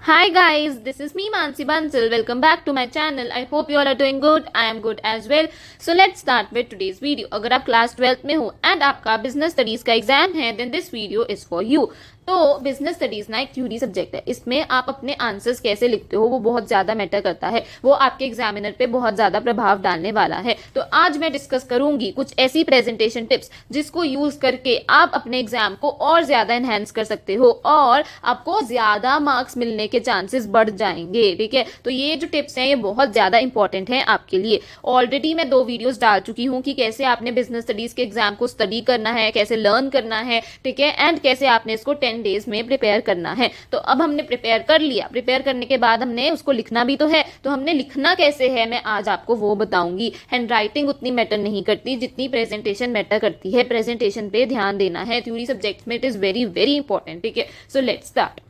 Hi guys, this is me Mansi Bansal. Welcome back to my channel. I hope you all are doing good. I am good as well. So let's start with today's video. अगर आप class 12th में हो and आपका business studies का exam है then this video is for you. तो business studies ना एक थ्योरी सब्जेक्ट है. इसमें आप अपने आंसर्स कैसे लिखते हो वो बहुत ज्यादा मैटर करता है. वो आपके एग्जामिनर पे बहुत ज्यादा प्रभाव डालने वाला है. तो आज मैं डिस्कस करूंगी कुछ ऐसी प्रेजेंटेशन टिप्स जिसको यूज करके आप अपने एग्जाम को और ज्यादा एनहेंस कर सकते हो और आपको ज्यादा मार्क्स मिलने के चांसेस बढ़ जाएंगे. ठीक है, तो ये जो टिप्स हैं ये बहुत ज्यादा इंपॉर्टेंट है आपके लिए. ऑलरेडी मैं 2 वीडियोस डाल चुकी हूँ कि कैसे आपने बिजनेस स्टडीज के एग्जाम को स्टडी करना है, कैसे लर्न करना है, ठीक है, एंड कैसे आपने इसको 10 डेज में प्रिपेयर करना है. तो अब हमने प्रिपेयर कर लिया. प्रिपेयर करने के बाद हमने उसको लिखना भी तो है. तो हमने लिखना कैसे है मैं आज आपको वो बताऊंगी. हैंड राइटिंग उतनी मैटर नहीं करती जितनी प्रेजेंटेशन मैटर करती है. प्रेजेंटेशन पे ध्यान देना है. थ्योरी सब्जेक्ट में it is very very important. ठीक है, सो लेट्स स्टार्ट.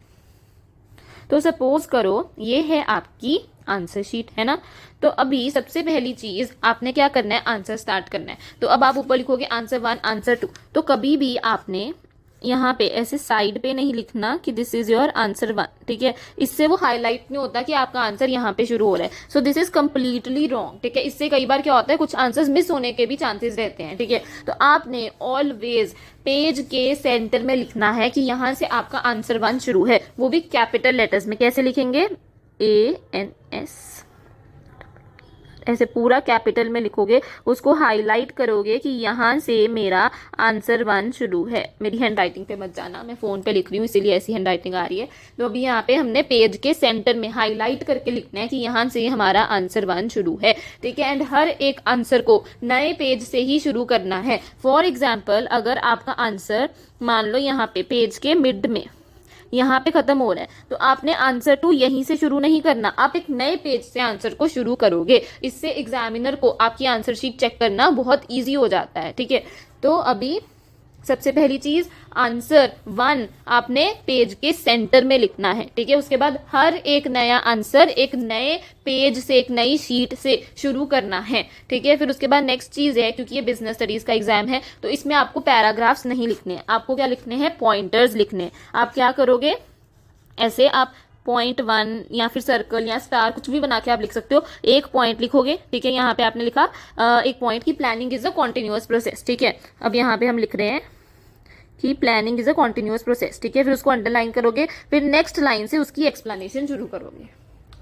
तो सपोज करो ये है आपकी आंसर शीट, है ना. तो अभी सबसे पहली चीज आपने क्या करना है, आंसर स्टार्ट करना है. तो अब आप ऊपर लिखोगे आंसर 1, आंसर 2. तो कभी भी आपने यहाँ पे ऐसे साइड पे नहीं लिखना कि दिस इज योर आंसर 1. ठीक है, इससे वो हाईलाइट नहीं होता कि आपका आंसर यहाँ पे शुरू हो रहा है. So this is completely wrong. ठीक है, इससे कई बार क्या होता है कुछ आंसर्स मिस होने के भी चांसेस रहते हैं. ठीक है, तो आपने ऑलवेज पेज के सेंटर में लिखना है कि यहाँ से आपका आंसर 1 शुरू है. वो भी कैपिटल लेटर्स में. कैसे लिखेंगे, ANS ऐसे पूरा कैपिटल में लिखोगे. उसको हाईलाइट करोगे कि यहाँ से मेरा आंसर 1 शुरू है. मेरी हैंड राइटिंग पे मत जाना, मैं फोन पे लिख रही हूँ इसीलिए ऐसी हैंड राइटिंग आ रही है. तो अभी यहाँ पे हमने पेज के सेंटर में हाईलाइट करके लिखना है कि यहाँ से हमारा आंसर 1 शुरू है. ठीक है, एंड हर एक आंसर को नए पेज से ही शुरू करना है. फॉर एग्जाम्पल अगर आपका आंसर मान लो यहाँ पे पेज के मिड में यहाँ पे खत्म हो रहा है तो आपने आंसर 2 यहीं से शुरू नहीं करना. आप एक नए पेज से आंसर को शुरू करोगे. इससे एग्जामिनर को आपकी आंसर शीट चेक करना बहुत इजी हो जाता है. ठीक है, तो अभी सबसे पहली चीज आंसर 1 आपने पेज के सेंटर में लिखना है. ठीक है, उसके बाद हर एक नया आंसर एक नए पेज से, एक नई शीट से शुरू करना है. ठीक है, फिर उसके बाद नेक्स्ट चीज है, क्योंकि ये बिजनेस स्टडीज का एग्जाम है तो इसमें आपको पैराग्राफ्स नहीं लिखने हैं. आपको क्या लिखने हैं, पॉइंटर्स लिखने हैं. आप क्या करोगे, ऐसे आप .1 या फिर सर्कल या स्टार कुछ भी बना के आप लिख सकते हो. एक पॉइंट लिखोगे. ठीक है, यहाँ पे आपने लिखा एक पॉइंट की planning is a continuous process. ठीक है, अब यहाँ पे हम लिख रहे हैं कि planning is a continuous process. ठीक है, फिर उसको अंडरलाइन करोगे. फिर नेक्स्ट लाइन से उसकी एक्सप्लेनेशन शुरू करोगे.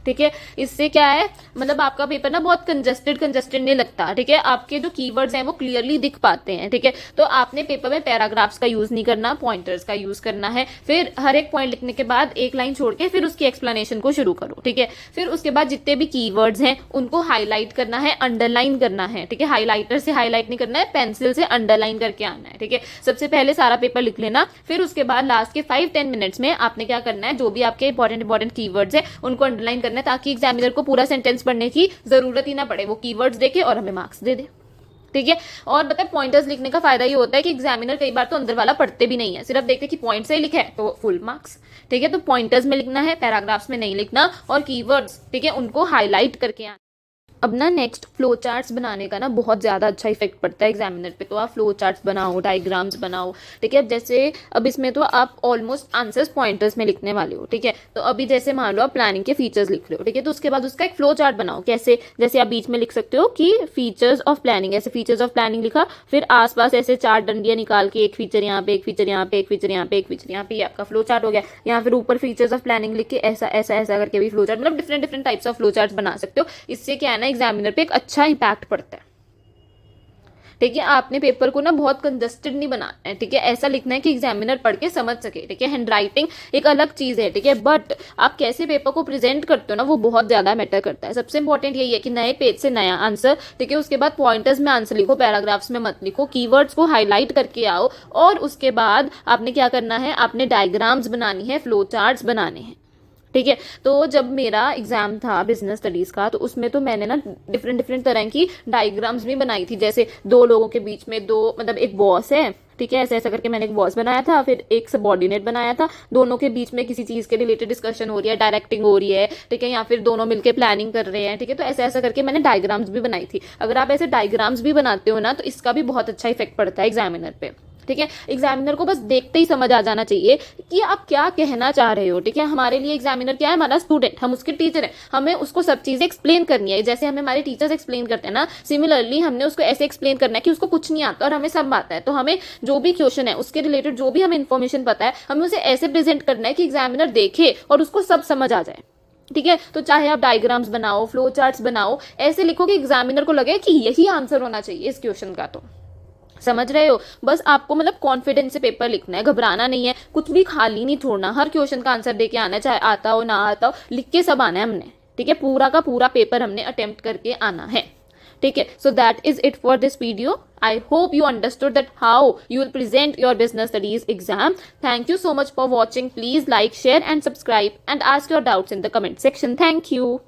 ठीक है, इससे क्या है, मतलब आपका पेपर ना बहुत कंजस्टेड नहीं लगता. ठीक है, आपके जो कीवर्ड्स हैं वो क्लियरली दिख पाते हैं. ठीक है, तो आपने पेपर में पैराग्राफ्स का यूज नहीं करना, पॉइंटर्स का यूज करना है. फिर हर एक पॉइंट लिखने के बाद एक लाइन छोड़ के फिर उसकी एक्सप्लेनेशन को शुरू करो. ठीक है, फिर उसके बाद जितने भी कीवर्ड्स हैं उनको हाईलाइट करना है, अंडरलाइन करना है. ठीक है, हाईलाइटर से हाईलाइट नहीं करना है, पेंसिल से अंडरलाइन करके आना है. ठीक है, सबसे पहले सारा पेपर लिख लेना. फिर उसके बाद लास्ट के 5-10 मिनट्स में आपने क्या करना है, जो भी आपके इंपॉर्टेंट कीवर्ड्स है उनको अंडरलाइन करना है ताकि एग्जामिनर को पूरा सेंटेंस पढ़ने की जरूरत ही ना पड़े. वो कीवर्ड्स देखे और हमें मार्क्स दे दे. ठीक है, और बताए पॉइंटर्स लिखने का फायदा ये होता है कि एग्जामिनर कई बार तो अंदर वाला पढ़ते भी नहीं है, सिर्फ देखते कि पॉइंट से ही लिखा है तो फुल मार्क्स. ठीक है, तो पॉइंटर्स में लिखना है, पैराग्राफ्स में नहीं लिखना. और कीवर्ड्स ठीक है उनको हाईलाइट करके आना. अब ना नेक्स्ट फ्लो चार्ट्स बनाने का ना बहुत ज़्यादा अच्छा इफेक्ट पड़ता है एग्जामिनर पे. तो आप फ्लो चार्ट्स बनाओ, डायग्राम्स बनाओ. ठीक है, अब जैसे अब इसमें तो आप ऑलमोस्ट आंसर्स पॉइंटर्स में लिखने वाले हो. ठीक है, तो अभी जैसे मान लो आप प्लानिंग के फीचर्स लिख रहे हो. ठीक है, तो उसके बाद उसका एक फ्लो चार्ट बनाओ. कैसे, जैसे आप बीच में लिख सकते हो कि फीचर्स ऑफ प्लानिंग, ऐसे फीचर्स ऑफ प्लानिंग लिखा. फिर आसपास ऐसे 4 डंडियां निकाल के एक फीचर यहाँ पे, एक फीचर यहाँ पे, एक फीचर यहाँ पे, एक फीचर यहाँ पे, ये आपका फ्लो चार्ट हो गया. यहाँ फिर ऊपर फीचर्स ऑफ प्लानिंग लिख के ऐसा ऐसा ऐसा करके भी फ्लो चार्ट, मतलब different types of flow chart बना सकते हो. इससे क्या है ना, एग्जामिनर पे एक अच्छा इंपैक्ट पड़ता है. ठीक है, आपने पेपर को ना बहुत कंजस्टेड नहीं बनाना है. ठीक है, ऐसा लिखना है कि एग्जामिनर पढ़ के समझ सके. ठीक है, हैंड राइटिंग एक अलग चीज है. ठीक है, बट आप कैसे पेपर को प्रेजेंट करते हो ना वो बहुत ज्यादा मैटर करता है. सबसे इंपॉर्टेंट यही है कि नए पेज से नया आंसर. ठीक है, उसके बाद पॉइंटर्स में आंसर लिखो, पैराग्राफ्स में मत लिखो. कीवर्ड्स को हाईलाइट करके आओ. और उसके बाद आपने क्या करना है, आपने डायग्राम्स बनानी है, फ्लो चार्ट्स बनाने हैं. ठीक है, तो जब मेरा एग्जाम था बिजनेस स्टडीज का तो उसमें तो मैंने ना डिफरेंट तरह की डायग्राम्स भी बनाई थी. जैसे 2 लोगों के बीच में 2, मतलब एक बॉस है. ठीक है, ऐसा ऐसा करके मैंने एक बॉस बनाया था, फिर एक सबॉर्डिनेट बनाया था. दोनों के बीच में किसी चीज के रिलेटेड डिस्कशन हो रही है, डायरेक्टिंग हो रही है. ठीक है, या फिर दोनों मिलकर प्लानिंग कर रहे हैं. ठीक है, तो ऐसा ऐसा करके मैंने डायग्राम्स भी बनाई थी. अगर आप ऐसे डायग्राम्स भी बनाते हो ना तो इसका भी बहुत अच्छा इफेक्ट पड़ता है एग्जामिनर पे. ठीक है। एग्जामिनर को बस देखते ही समझ आ जाना चाहिए कि आप क्या कहना चाह रहे हो। ठीक है, हमारे लिए एग्जामिनर क्या है, हमारा स्टूडेंट, हम उसके टीचर हैं, हमें उसको सब चीजें एक्सप्लेन करनी है, जैसे हमें हमारे टीचर्स एक्सप्लेन करते हैं ना, सिमिलरली हमने उसको ऐसे एक्सप्लेन करना है कि उसको कुछ नहीं आता और हमें सब आता है। तो हमें जो भी क्वेश्चन है उसके रिलेटेड जो भी हमें इन्फॉर्मेशन पता है, हमें उसे ऐसे प्रेजेंट करना है कि एग्जामिनर देखे और उसको सब समझ आ जाए। ठीक है, तो चाहे आप डायग्राम्स बनाओ, फ्लो चार्ट्स बनाओ, ऐसे लिखो कि एग्जामिनर को लगे कि यही आंसर होना चाहिए इस क्वेश्चन का। तो समझ रहे हो, बस आपको मतलब कॉन्फिडेंस से पेपर लिखना है, घबराना नहीं है, कुछ भी खाली नहीं छोड़ना, हर क्वेश्चन का आंसर देके आना है, चाहे आता हो ना आता हो, लिख के सब आना है हमने। ठीक है, पूरा का पूरा पेपर हमने अटेम्प्ट करके आना है। ठीक है, so that is it for this video. I hope you understood that how you will present your business studies exam. Thank you so much for watching. Please like, share and subscribe and ask your doubts in the comment section. Thank you.